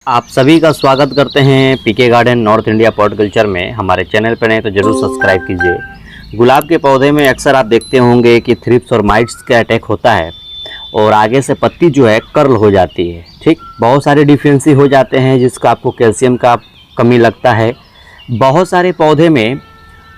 आप सभी का स्वागत करते हैं PK garden North India pot culture में। हमारे चैनल पर नहीं तो ज़रूर सब्सक्राइब कीजिए। गुलाब के पौधे में अक्सर आप देखते होंगे कि थ्रिप्स और माइट्स का अटैक होता है और आगे से पत्ती जो है कर्ल हो जाती है। ठीक, बहुत सारे डिफिशिएंसी हो जाते हैं जिसका आपको कैल्शियम का कमी लगता है। बहुत सारे पौधे में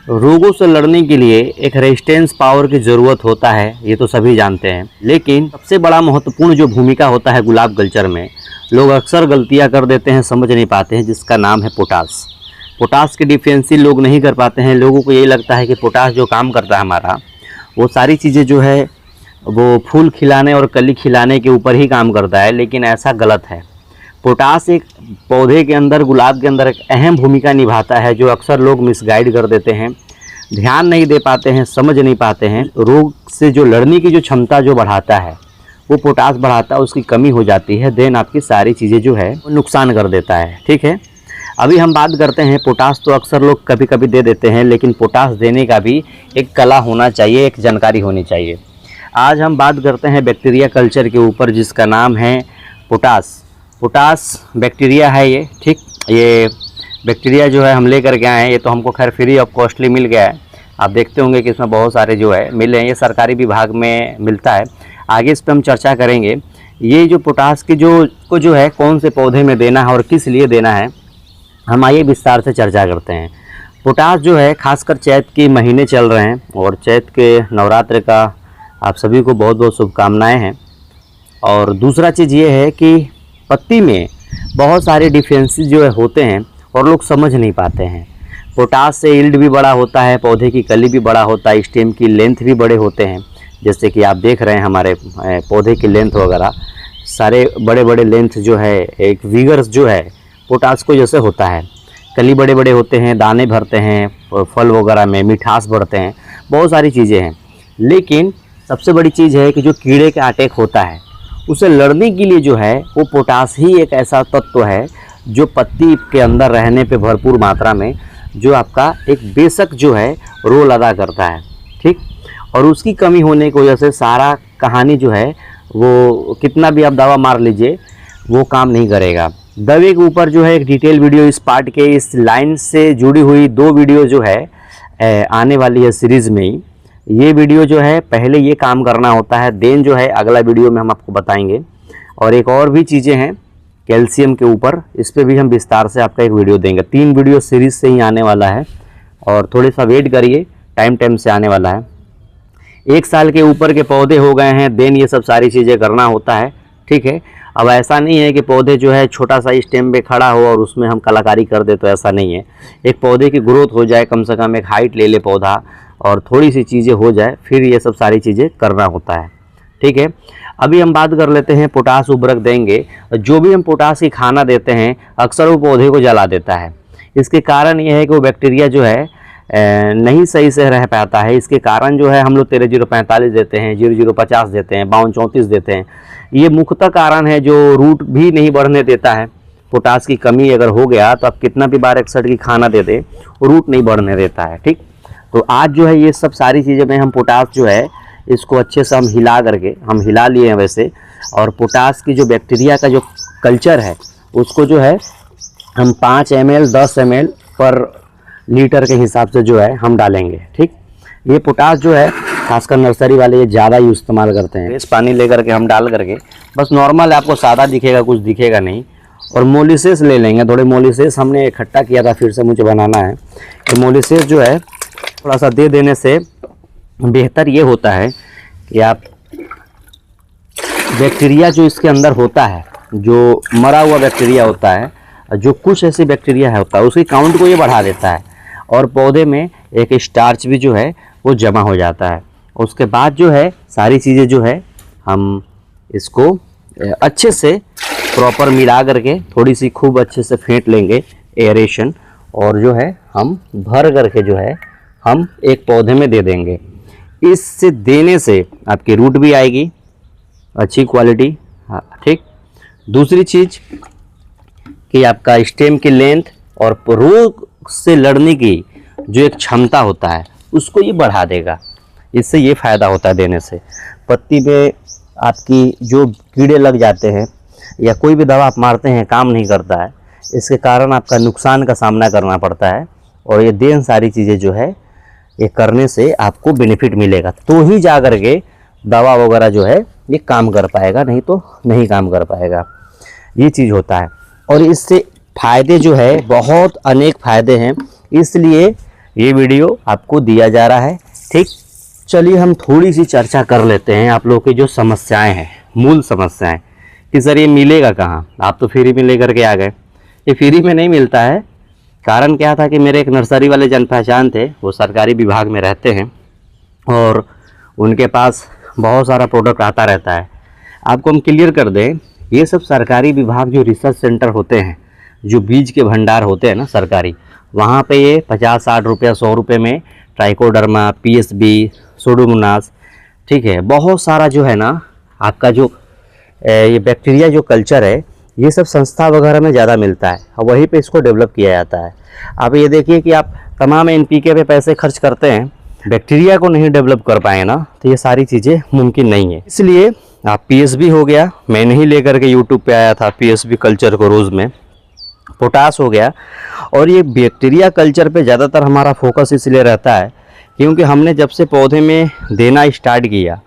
रोगों से लड़ने के लिए एक रेजिस्टेंस पावर की ज़रूरत होता है, ये तो सभी जानते हैं। लेकिन सबसे बड़ा महत्वपूर्ण जो भूमिका होता है गुलाब कल्चर में, लोग अक्सर गलतियां कर देते हैं, समझ नहीं पाते हैं, जिसका नाम है पोटास। पोटास की डिफिशिएंसी लोग नहीं कर पाते हैं। लोगों को यही लगता है कि पोटास जो काम करता है हमारा, वो सारी चीज़ें जो है वो फूल खिलाने और कली खिलाने के ऊपर ही काम करता है, लेकिन ऐसा गलत है। पोटास एक पौधे के अंदर, गुलाब के अंदर एक अहम भूमिका निभाता है, जो अक्सर लोग मिसगाइड कर देते हैं, ध्यान नहीं दे पाते हैं, समझ नहीं पाते हैं। रोग से जो लड़ने की जो क्षमता जो बढ़ाता है वो पोटास बढ़ाता है, उसकी कमी हो जाती है, देन आपकी सारी चीज़ें जो है वो नुकसान कर देता है। ठीक है, अभी हम बात करते हैं पोटास। तो अक्सर लोग कभी कभी दे देते हैं, लेकिन पोटास देने का भी एक कला होना चाहिए, एक जानकारी होनी चाहिए। आज हम बात करते हैं बैक्टीरिया कल्चर के ऊपर, जिसका नाम है पोटास। पोटास बैक्टीरिया है ये। ठीक, ये बैक्टीरिया जो है हम लेकर के आए हैं। ये तो हमको खैर फ्री ऑफ कॉस्टली मिल गया है। आप देखते होंगे कि इसमें बहुत सारे जो है मिले हैं, ये सरकारी विभाग में मिलता है। आगे इस पर हम चर्चा करेंगे। ये जो पोटास की जो है कौन से पौधे में देना है और किस लिए देना है, हम आइए विस्तार से चर्चा करते हैं। पोटास जो है खासकर चैत के महीने चल रहे हैं और चैत के नवरात्र का आप सभी को बहुत बहुत शुभकामनाएं हैं। और दूसरा चीज़ ये है कि पत्ती में बहुत सारे डिफिशिएंसी जो है होते हैं और लोग समझ नहीं पाते हैं। पोटास से यील्ड भी बड़ा होता है, पौधे की कली भी बड़ा होता है, स्टेम की लेंथ भी बड़े होते हैं। जैसे कि आप देख रहे हैं हमारे पौधे की लेंथ वगैरह, सारे बड़े बड़े लेंथ जो है, एक विगर्स जो है पोटास को जैसे होता है। कली बड़े बड़े होते हैं, दाने भरते हैं, फल वगैरह में मिठास बढ़ते हैं, बहुत सारी चीज़ें हैं। लेकिन सबसे बड़ी चीज़ है कि जो कीड़े का अटैक होता है उसे लड़ने के लिए जो है वो पोटास ही एक ऐसा तत्व है जो पत्ती के अंदर रहने पे भरपूर मात्रा में जो आपका एक बेशक जो है रोल अदा करता है। ठीक, और उसकी कमी होने की वजह से सारा कहानी जो है वो कितना भी आप दवा मार लीजिए वो काम नहीं करेगा। दवे के ऊपर जो है एक डिटेल वीडियो इस पार्ट के, इस लाइन से जुड़ी हुई 2 वीडियो जो है आने वाली है सीरीज़ में ही। ये वीडियो जो है पहले ये काम करना होता है, देन जो है अगला वीडियो में हम आपको बताएंगे। और एक और भी चीज़ें हैं कैल्शियम के ऊपर, इस पर भी हम विस्तार से आपका एक वीडियो देंगे। 3 वीडियो सीरीज़ से ही आने वाला है और थोड़े सा वेट करिए, टाइम से आने वाला है। 1 साल के ऊपर के पौधे हो गए हैं, देन ये सब सारी चीज़ें करना होता है। ठीक है, अब ऐसा नहीं है कि पौधे जो है छोटा सा स्टेम पे खड़ा हो और उसमें हम कलाकारी कर दे, तो ऐसा नहीं है। एक पौधे की ग्रोथ हो जाए, कम से कम एक हाइट ले ले पौधा और थोड़ी सी चीज़ें हो जाए, फिर ये सब सारी चीज़ें करना होता है। ठीक है, अभी हम बात कर लेते हैं पोटास उर्वरक देंगे। जो भी हम पोटास की खाना देते हैं अक्सर वो पौधे को जला देता है। इसके कारण ये है कि वो बैक्टीरिया जो है नहीं सही से रह पाता है। इसके कारण जो है हम लोग 13-0-45 देते हैं, 00-50 देते हैं, 52-34 देते हैं। ये मुख्यतः कारण है जो रूट भी नहीं बढ़ने देता है। पोटास की कमी अगर हो गया तो आप कितना भी बार 61 की खाना दे दें, रूट नहीं बढ़ने देता है। ठीक, तो आज जो है ये सब सारी चीज़ें में हम पोटास जो है इसको अच्छे से हम हिला लिए हैं वैसे। और पोटास की जो बैक्टीरिया का जो कल्चर है उसको जो है हम 5 ml 10 ml पर लीटर के हिसाब से जो है हम डालेंगे। ठीक, ये पोटास जो है खासकर नर्सरी वाले ये ज़्यादा ही इस्तेमाल करते हैं। इस पानी लेकर के हम डाल करके बस नॉर्मल आपको सादा दिखेगा, कुछ दिखेगा नहीं। और मोलिसेस ले लेंगे, थोड़े मोलिसेस हमने इकट्ठा किया था, फिर से मुझे बनाना है। तो मोलिसेस जो है थोड़ा सा दे देने से बेहतर ये होता है कि आप बैक्टीरिया जो इसके अंदर होता है, जो मरा हुआ बैक्टीरिया होता है, जो कुछ ऐसी बैक्टीरिया होता है, उसकी काउंट को ये बढ़ा देता है और पौधे में एक स्टार्च भी जो है वो जमा हो जाता है। उसके बाद जो है सारी चीज़ें जो है हम इसको अच्छे से प्रॉपर मिला करके थोड़ी सी खूब अच्छे से फेंट लेंगे, एयरेशन, और जो है हम भर करके जो है हम एक पौधे में दे देंगे। इससे देने से आपकी रूट भी आएगी अच्छी क्वालिटी। हाँ, ठीक। दूसरी चीज़ कि आपका स्टेम की लेंथ और रोग से लड़ने की जो एक क्षमता होता है उसको ये बढ़ा देगा। इससे ये फ़ायदा होता है देने से। पत्ती पे आपकी जो कीड़े लग जाते हैं या कोई भी दवा आप मारते हैं काम नहीं करता है, इसके कारण आपका नुकसान का सामना करना पड़ता है। और ये देन सारी चीज़ें जो है ये करने से आपको बेनिफिट मिलेगा, तो ही जा कर के दवा वगैरह जो है ये काम कर पाएगा, नहीं तो नहीं काम कर पाएगा। ये चीज़ होता है। और इससे फ़ायदे जो है बहुत अनेक फ़ायदे हैं, इसलिए ये वीडियो आपको दिया जा रहा है। ठीक, चलिए हम थोड़ी सी चर्चा कर लेते हैं आप लोगों की जो समस्याएं हैं, मूल समस्याएं कि सर ये मिलेगा कहाँ। आप तो फ्री में लेकर के आ गए, ये फ्री में नहीं मिलता है। कारण क्या था कि मेरे एक नर्सरी वाले जान पहचान थे, वो सरकारी विभाग में रहते हैं और उनके पास बहुत सारा प्रोडक्ट आता रहता है। आपको हम क्लियर कर दें, ये सब सरकारी विभाग जो रिसर्च सेंटर होते हैं, जो बीज के भंडार होते हैं ना सरकारी, वहाँ पे ये 50-60 रुपया 100 रुपये में ट्राइकोडर्मा, पीएसबी, सुडोमोनास, ठीक है, बहुत सारा जो है ना आपका जो ये बैक्टीरिया जो कल्चर है, ये सब संस्था वगैरह में ज़्यादा मिलता है और वहीं पे इसको डेवलप किया जाता है। आप ये देखिए कि आप तमाम एनपीके पे पैसे खर्च करते हैं, बैक्टीरिया को नहीं डेवलप कर पाए ना, तो ये सारी चीज़ें मुमकिन नहीं है। इसलिए आप पीएसबी हो गया, मैंने ही लेकर के यूट्यूब पे आया था पीएसबी कल्चर को रोज़ में, पोटास हो गया। और ये बैक्टीरिया कल्चर पे ज़्यादातर हमारा फोकस इसलिए रहता है क्योंकि हमने जब से पौधे में देना स्टार्ट किया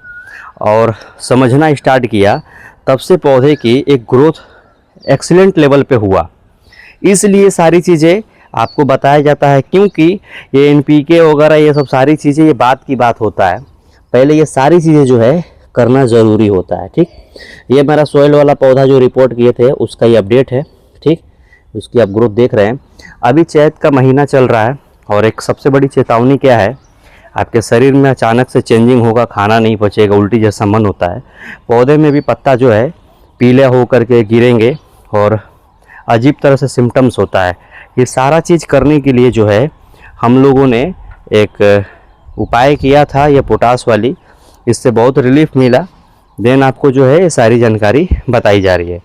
और समझना स्टार्ट किया, तब से पौधे की एक ग्रोथ एक्सीलेंट लेवल पे हुआ। इसलिए सारी चीज़ें आपको बताया जाता है, क्योंकि ये एनपीके वगैरह ये सब सारी चीज़ें ये बात की बात होता है, पहले ये सारी चीज़ें जो है करना ज़रूरी होता है। ठीक, ये मेरा सॉइल वाला पौधा जो रिपोर्ट किए थे उसका ये अपडेट है। ठीक, उसकी आप ग्रोथ देख रहे हैं। अभी चैत का महीना चल रहा है और एक सबसे बड़ी चेतावनी क्या है, आपके शरीर में अचानक से चेंजिंग होगा, खाना नहीं पचेगा, उल्टी जैसा मन होता है, पौधे में भी पत्ता जो है पीले हो करके गिरेंगे और अजीब तरह से सिम्टम्स होता है। ये सारा चीज़ करने के लिए जो है हम लोगों ने एक उपाय किया था, ये पोटास वाली, इससे बहुत रिलीफ मिला। देन आपको जो है ये सारी जानकारी बताई जा रही है।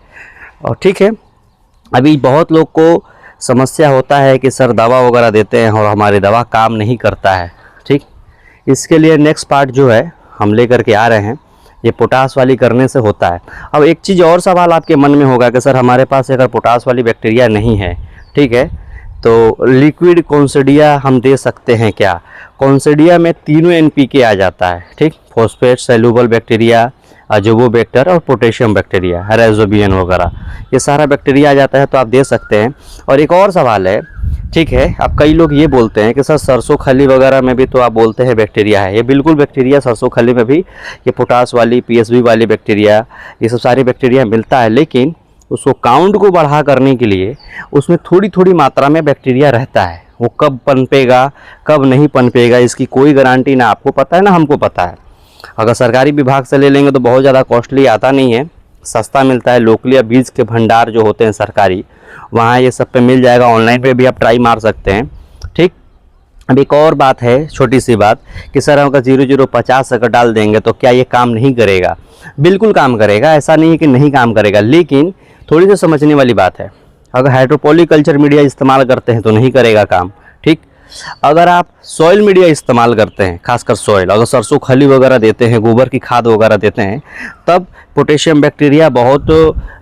और ठीक है, अभी बहुत लोग को समस्या होता है कि सर दवा वगैरह देते हैं और हमारी दवा काम नहीं करता है। ठीक, इसके लिए नेक्स्ट पार्ट जो है हम लेकर के आ रहे हैं, ये पोटास वाली करने से होता है। अब एक चीज़ और सवाल आपके मन में होगा कि सर हमारे पास अगर पोटास वाली बैक्टीरिया नहीं है, ठीक है, तो लिक्विड कॉन्सिडिया हम दे सकते हैं क्या? कॉन्सिडिया में तीनों एनपीके आ जाता है। ठीक, फॉस्फेट सॉल्युबल बैक्टीरिया, अजोबोबैक्टर और पोटेशियम बैक्टीरिया, राइजोबियम वगैरह, ये सारा बैक्टीरिया आ जाता है, तो आप दे सकते हैं। और एक और सवाल है, ठीक है, अब कई लोग ये बोलते हैं कि सर सरसों खली वगैरह में भी तो आप बोलते हैं बैक्टीरिया है। ये बिल्कुल बैक्टीरिया सरसों खली में भी ये पोटास वाली, पीएसबी वाली बैक्टीरिया, ये सब सारी बैक्टीरिया मिलता है, लेकिन उसको काउंट को बढ़ा करने के लिए उसमें थोड़ी थोड़ी मात्रा में बैक्टीरिया रहता है। वो कब पनपेगा कब नहीं पनपेगा इसकी कोई गारंटी ना आपको पता है ना हमको पता है। अगर सरकारी विभाग से ले लेंगे तो बहुत ज़्यादा कॉस्टली आता नहीं है, सस्ता मिलता है। लोकली या बीज के भंडार जो होते हैं सरकारी, वहाँ ये सब पे मिल जाएगा। ऑनलाइन पे भी आप ट्राई मार सकते हैं। ठीक, अब एक और बात है, छोटी सी बात, कि सर अगर 0050 अगर डाल देंगे तो क्या ये काम नहीं करेगा? बिल्कुल काम करेगा, ऐसा नहीं है कि नहीं काम करेगा, लेकिन थोड़ी सी समझने वाली बात है। अगर हाइड्रोपोनिक कल्चर मीडिया इस्तेमाल करते हैं तो नहीं करेगा काम। ठीक, अगर आप सॉइल मीडिया इस्तेमाल करते हैं, खासकर सॉइल, अगर सरसों खली वगैरह देते हैं, गोबर की खाद वगैरह देते हैं, तब पोटेशियम बैक्टीरिया बहुत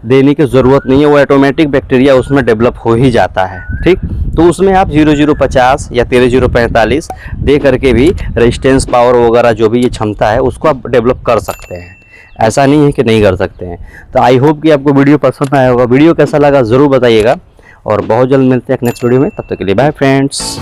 देने की ज़रूरत नहीं है, वो ऑटोमेटिक बैक्टीरिया उसमें डेवलप हो ही जाता है। ठीक, तो उसमें आप 0050 या 13045 दे करके भी रेजिस्टेंस पावर वगैरह जो भी ये क्षमता है उसको आप डेवलप कर सकते हैं। ऐसा नहीं है कि नहीं कर सकते हैं। तो आई होप कि आपको वीडियो पसंद आया होगा। वीडियो कैसा लगा ज़रूर बताइएगा और बहुत जल्द मिलते हैं नेक्स्ट वीडियो में। तब तक के लिए बाय फ्रेंड्स।